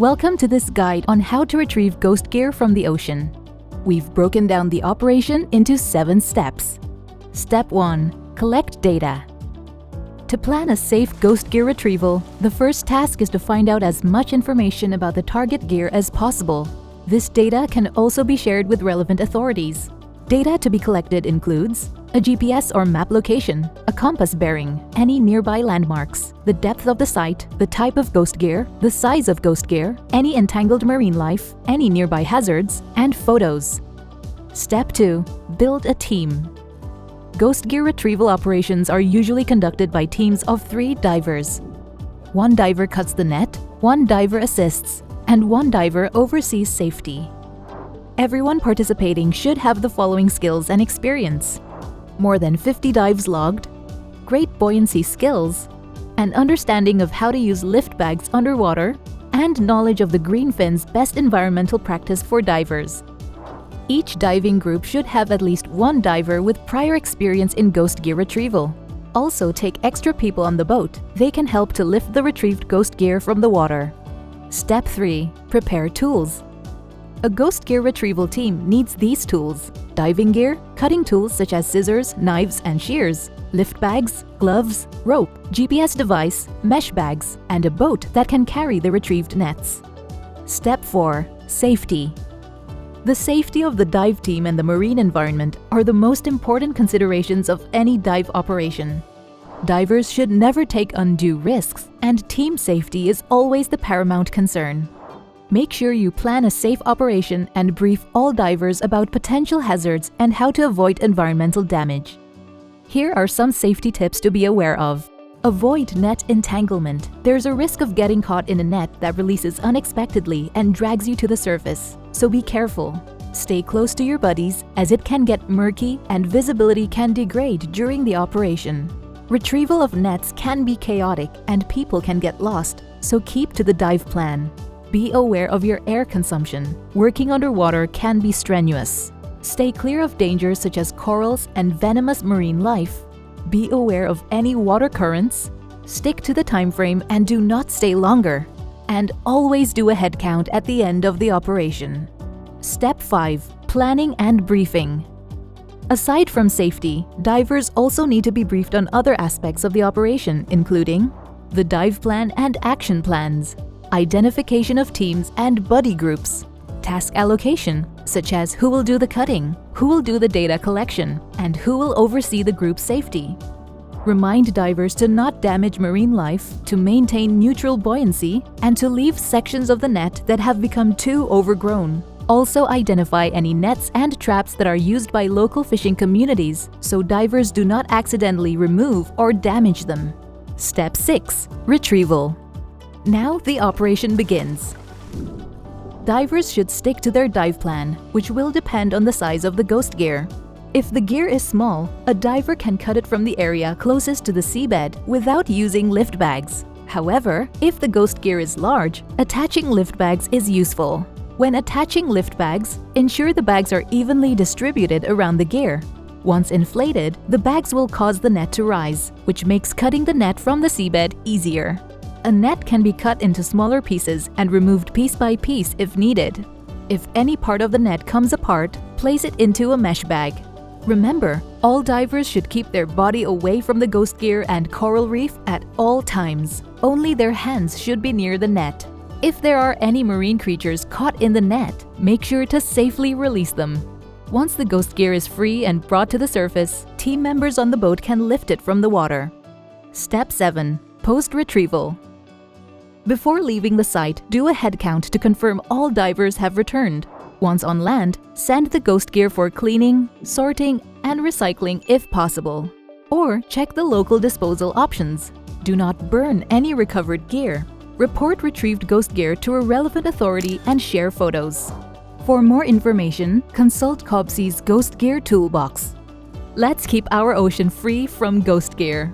Welcome to this guide on how to retrieve ghost gear from the ocean. We've broken down the operation into 7 steps. Step 1. Collect data. To plan a safe ghost gear retrieval, the first task is to find out as much information about the target gear as possible. This data can also be shared with relevant authorities. Data to be collected includes a GPS or map location, a compass bearing, any nearby landmarks, the depth of the site, the type of ghost gear, the size of ghost gear, any entangled marine life, any nearby hazards, and photos. Step 2. Build a team. Ghost gear retrieval operations are usually conducted by teams of 3 divers. 1 diver cuts the net, 1 diver assists, and 1 diver oversees safety. Everyone participating should have the following skills and experience: more than 50 dives logged, great buoyancy skills, an understanding of how to use lift bags underwater, and knowledge of the Greenfin's best environmental practice for divers. Each diving group should have at least 1 diver with prior experience in ghost gear retrieval. Also take extra people on the boat. They can help to lift the retrieved ghost gear from the water. Step 3. Prepare tools. A ghost gear retrieval team needs these tools: diving gear, cutting tools such as scissors, knives, and shears, lift bags, gloves, rope, GPS device, mesh bags, and a boat that can carry the retrieved nets. Step 4. Safety. The safety of the dive team and the marine environment are the most important considerations of any dive operation. Divers should never take undue risks, and team safety is always the paramount concern. Make sure you plan a safe operation and brief all divers about potential hazards and how to avoid environmental damage. Here are some safety tips to be aware of. Avoid net entanglement. There's a risk of getting caught in a net that releases unexpectedly and drags you to the surface, so be careful. Stay close to your buddies as it can get murky and visibility can degrade during the operation. Retrieval of nets can be chaotic and people can get lost, so keep to the dive plan. Be aware of your air consumption. Working underwater can be strenuous. Stay clear of dangers such as corals and venomous marine life. Be aware of any water currents. Stick to the time frame and do not stay longer. And always do a head count at the end of the operation. Step 5. Planning and briefing. Aside from safety, divers also need to be briefed on other aspects of the operation, including the dive plan and action plans, identification of teams and buddy groups, task allocation, such as who will do the cutting, who will do the data collection, and who will oversee the group's safety. Remind divers to not damage marine life, to maintain neutral buoyancy, and to leave sections of the net that have become too overgrown. Also identify any nets and traps that are used by local fishing communities so divers do not accidentally remove or damage them. Step 6. Retrieval. Now the operation begins. Divers should stick to their dive plan, which will depend on the size of the ghost gear. If the gear is small, a diver can cut it from the area closest to the seabed without using lift bags. However, if the ghost gear is large, attaching lift bags is useful. When attaching lift bags, ensure the bags are evenly distributed around the gear. Once inflated, the bags will cause the net to rise, which makes cutting the net from the seabed easier. A net can be cut into smaller pieces and removed piece by piece if needed. If any part of the net comes apart, place it into a mesh bag. Remember, all divers should keep their body away from the ghost gear and coral reef at all times. Only their hands should be near the net. If there are any marine creatures caught in the net, make sure to safely release them. Once the ghost gear is free and brought to the surface, team members on the boat can lift it from the water. Step 7. Post-retrieval. Before leaving the site, do a head count to confirm all divers have returned. Once on land, send the ghost gear for cleaning, sorting, and recycling if possible. Or check the local disposal options. Do not burn any recovered gear. Report retrieved ghost gear to a relevant authority and share photos. For more information, consult COBSEA's Ghost Gear Toolbox. Let's keep our ocean free from ghost gear.